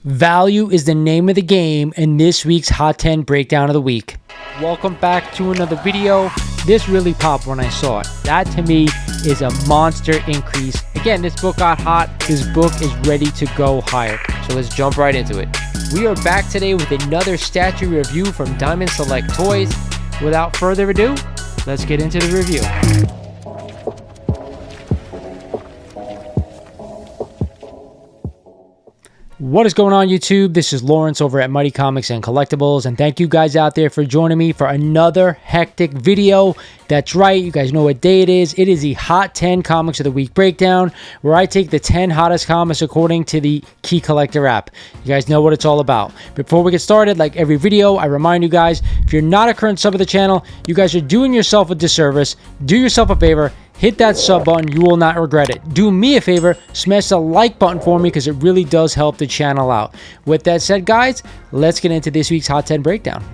Value is the name of the game in this week's Hot 10 Breakdown of the Week. Welcome back to another video. This really popped when I saw it. That to me is a monster increase. Again, this book got hot. This book is ready to go higher. So let's jump right into it. We are back today with another statue review from Diamond Select Toys. Without further ado, let's get into the review. What is going on, YouTube? This is Lawrence over at Mighty Comics and Collectibles, and thank you guys out there for joining me for another hectic video. That's right, you guys know what day it is. It is the Hot 10 Comics of the Week breakdown, where I take the 10 hottest comics according to the Key Collector app. You guys know what it's all about. Before we get started, like every video, I remind you guys, if you're not a current sub of the channel, you guys are doing yourself a disservice. Do yourself a favor. Hit that sub button, you will not regret it. Do me a favor, smash the like button for me because it really does help the channel out. With that said, guys, let's get into this week's Hot 10 Breakdown.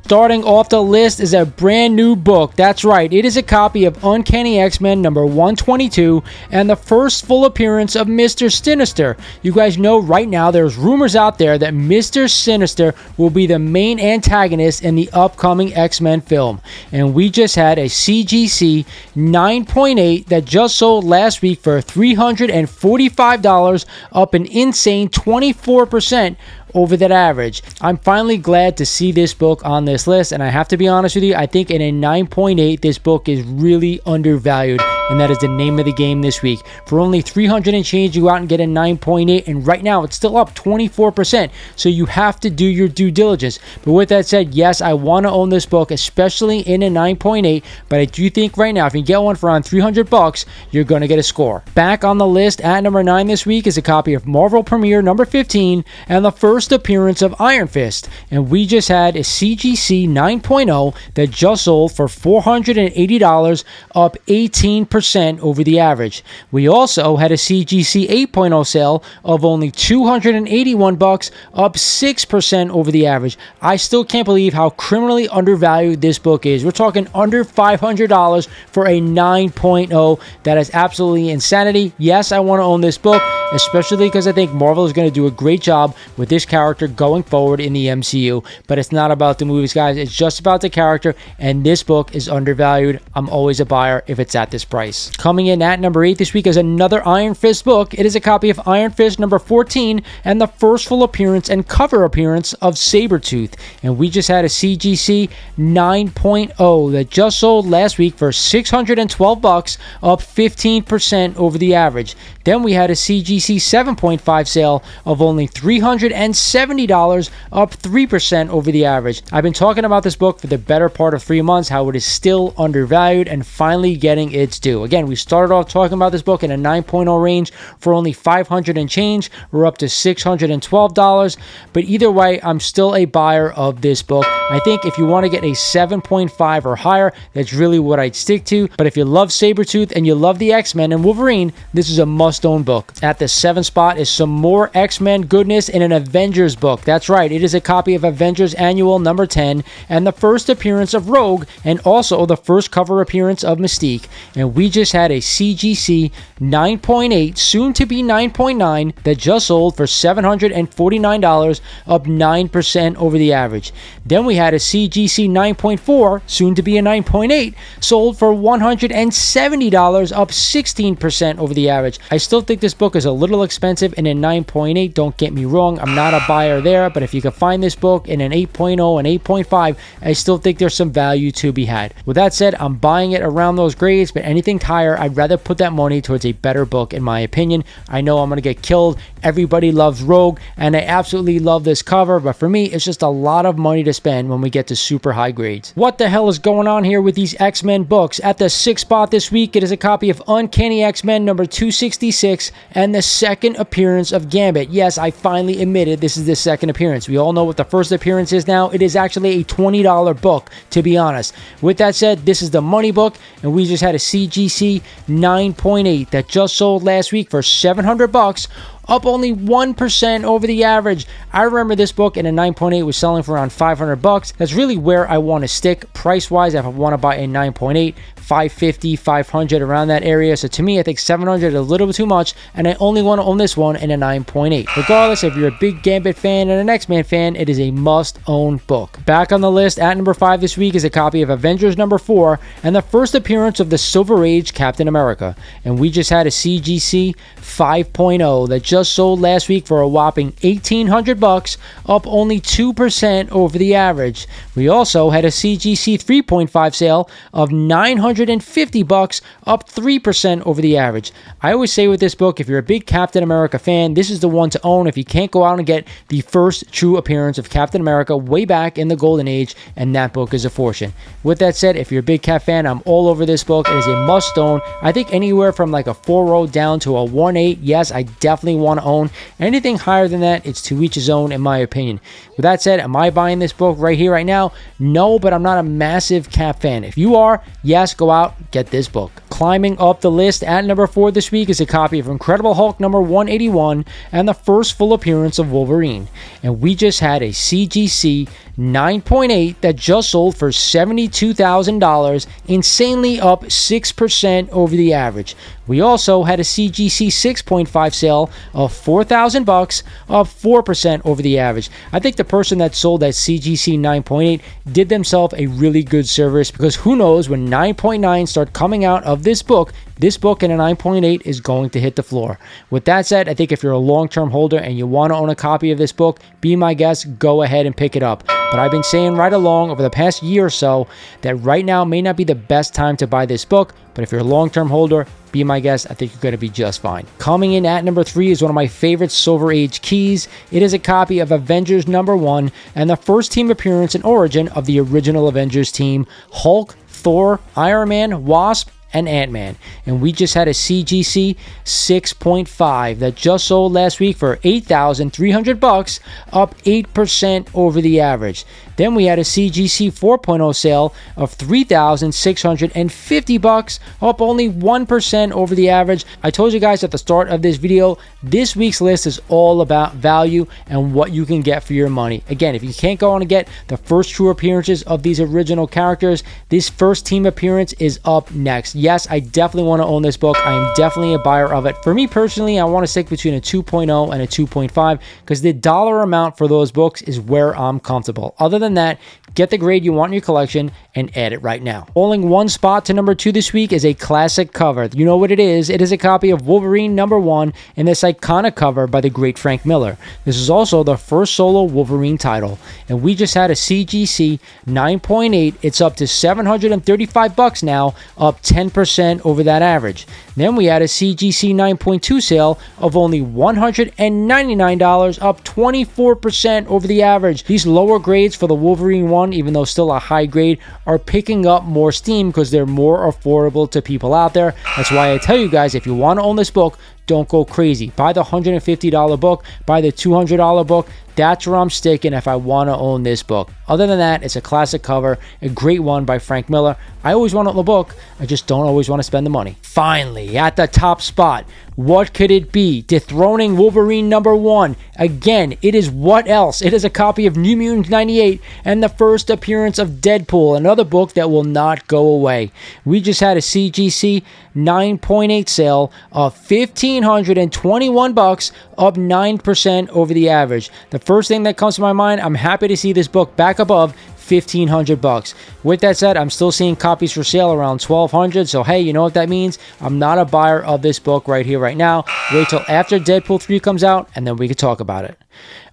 Starting off the list is a brand new book. That's right, it is a copy of Uncanny X-Men number 122 and the first full appearance of Mr. Sinister. You guys know right now there's rumors out there that Mr. Sinister will be the main antagonist in the upcoming X-Men film. And we just had a CGC 9.8 that just sold last week for $345, up an insane 24% over that average. I'm finally glad to see this book on this list, and I have to be honest with you, I think in a 9.8 this book is really undervalued, and that is the name of the game this week. For only $300 and change, you go out and get a 9.8, and right now it's still up 24%, so you have to do your due diligence. But with that said, yes, I want to own this book, especially in a 9.8, but I do think right now if you get one for around $300, you're going to get a score. Back on the list at number 9 this week is a copy of Marvel Premiere number 15 and the first appearance of Iron Fist, and we just had a CGC 9.0 that just sold for $480, up 18% over the average. We also had a CGC 8.0 sale of only $281, up 6% over the average. I still can't believe how criminally undervalued this book is. We're talking under $500 for a 9.0. That is absolutely insanity. Yes, I want to own this book, especially because I think Marvel is going to do a great job with this character going forward in the MCU, but it's not about the movies, guys. It's just about the character, and this book is undervalued. I'm always a buyer if it's at this price. Coming in at number 8 this week is another Iron Fist book. It is a copy of Iron Fist number 14 and the first full appearance and cover appearance of Sabretooth, and we just had a CGC 9.0 that just sold last week for $612, up 15% over the average. Then we had a CGC 7.5 sale of only $370, up 3% over the average. I've been talking about this book for the better part of 3 months, how it is still undervalued and finally getting its due. Again, we started off talking about this book in a 9.0 range for only $500 and change. We're up to $612, but either way, I'm still a buyer of this book. I think if you want to get a 7.5 or higher, that's really what I'd stick to. But if you love Sabretooth and you love the X-Men and Wolverine, this is a must-own book. At the 7th spot is some more X-Men goodness in an Avengers book. That's right, it is a copy of Avengers Annual number 10 and the first appearance of Rogue and also the first cover appearance of Mystique. And we just had a CGC 9.8, soon to be 9.9, that just sold for $749, up 9% over the average. Then we had a CGC 9.4, soon to be a 9.8, sold for $170, up 16% over the average. I still think this book is a little expensive in a 9.8, don't get me wrong, I'm not a buyer there, but if you can find this book in an 8.0 and 8.5, I still think there's some value to be had. With that said, I'm buying it around those grades, but anything higher, I'd rather put that money towards a better book in my opinion. I know I'm going to get killed. Everybody loves Rogue, and I absolutely love this cover, but for me, it's just a lot of money to spend when we get to super high grades. What the hell is going on here with these X-Men books? At the 6th spot this week, it is a copy of Uncanny X-Men number 266 and the second appearance of Gambit. Yes, I finally admitted this is the second appearance. We all know what the first appearance is now. It is actually a $20 book, to be honest. With that said, this is the money book, and we just had a CGC 9.8 that just sold last week for $700, up only 1% over the average. I remember this book in a 9.8 was selling for around $500. That's really where I want to stick price-wise if I want to buy a 9.8. 550, 500, around that area. So to me, I think 700 is a little bit too much, and I only want to own this one in a 9.8. Regardless, if you're a big Gambit fan and an X-Men fan, it is a must-own book. Back on the list at number 5 this week is a copy of Avengers number 4 and the first appearance of the Silver Age Captain America. And we just had a CGC 5.0 that just sold last week for a whopping $1,800, up only 2% over the average. We also had a CGC 3.5 sale of $950, up 3% over the average. I always say with this book, if you're a big Captain America fan, this is the one to own if you can't go out and get the first true appearance of Captain America way back in the Golden Age, and that book is a fortune. With that said, if you're a big Cap fan, I'm all over this book. It is a must own. I think anywhere from like a 4.0 down to a 1.8, yes, I definitely want to own. Anything higher than that, it's to each his own, in my opinion. With that said, am I buying this book right here, right now? No, but I'm not a massive Cap fan. If you are, yes, go out, get this book. Climbing up the list at number 4 this week is a copy of Incredible Hulk number 181 and the first full appearance of Wolverine. And we just had a CGC 9.8 that just sold for $72,000, insanely up 6% over the average. We also had a CGC 6.5 sale of $4,000, up 4% over the average. I think the person that sold that CGC 9.8 did themselves a really good service, because who knows, when 9.9 start coming out of this book in a 9.8 is going to hit the floor. With that said, I think if you're a long-term holder and you want to own a copy of this book, be my guest, go ahead and pick it up. But I've been saying right along over the past year or so that right now may not be the best time to buy this book, but if you're a long-term holder, be my guest, I think you're going to be just fine. Coming in at number 3 is one of my favorite Silver Age keys. It is a copy of Avengers number 1 and the first team appearance and origin of the original Avengers team, Hulk, Thor, Iron Man, Wasp, and Ant-Man. And we just had a CGC 6.5 that just sold last week for $8,300, up 8% over the average. Then we had a CGC 4.0 sale of $3,650, up only 1% over the average. I told you guys at the start of this video, this week's list is all about value and what you can get for your money. Again, if you can't go on and get the first true appearances of these original characters, this first team appearance is up next. Yes, I definitely want to own this book. I am definitely a buyer of it. For me personally, I want to stick between a 2.0 and a 2.5 because the dollar amount for those books is where I'm comfortable. Other than that, get the grade you want in your collection and add it right now. Falling one spot to number 2 this week is a classic cover. You know what it is. It is a copy of Wolverine number 1 in this iconic cover by the great Frank Miller. This is also the first solo Wolverine title. And we just had a CGC 9.8. It's up to $735 now, up 10% over that average. Then we had a CGC 9.2 sale of only $199, up 24% over the average. These lower grades for the Wolverine 1, even though still a high grade, are picking up more steam because they're more affordable to people out there. That's why I tell you guys, if you want to own this book, don't go crazy. Buy the $150 book, buy the $200 book. That's where I'm sticking if I want to own this book. Other than that, it's a classic cover, a great one by Frank Miller. I always want to own the book, I just don't always want to spend the money. Finally, at the top spot, what could it be? Dethroning Wolverine number 1. Again, it is what else? It is a copy of New Mutants 98 and the first appearance of Deadpool, another book that will not go away. We just had a CGC 9.8 sale of $1,521, up 9% over the average. The first thing that comes to my mind, I'm happy to see this book back above $1,500. With that said, I'm still seeing copies for sale around $1,200. So hey, you know what that means? I'm not a buyer of this book right here, right now. Wait till after Deadpool 3 comes out, and then we can talk about it.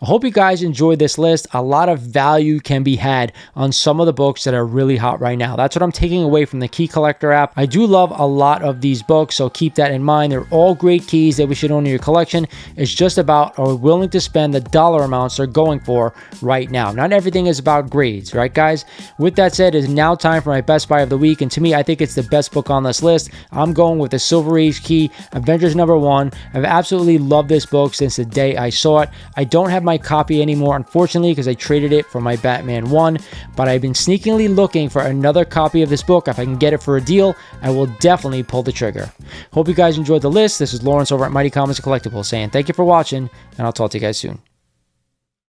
I hope you guys enjoyed this list. A lot of value can be had on some of the books that are really hot right now. That's what I'm taking away from the Key Collector app. I do love a lot of these books, so keep that in mind. They're all great keys that we should own in your collection. It's just about, are we willing to spend the dollar amounts they're going for right now? Not everything is about grades, right guys? With that said, it is now time for my best buy of the week, and to me, I think it's the best book on this list. I'm going with the Silver Age Key, Avengers number 1. I've absolutely loved this book since the day I saw it. I don't have my copy anymore, unfortunately, because I traded it for my Batman 1, but I've been sneakily looking for another copy of this book. If I can get it for a deal, I will definitely pull the trigger. Hope you guys enjoyed the list. This is Lawrence over at Mighty Comics and Collectibles saying thank you for watching, and I'll talk to you guys soon.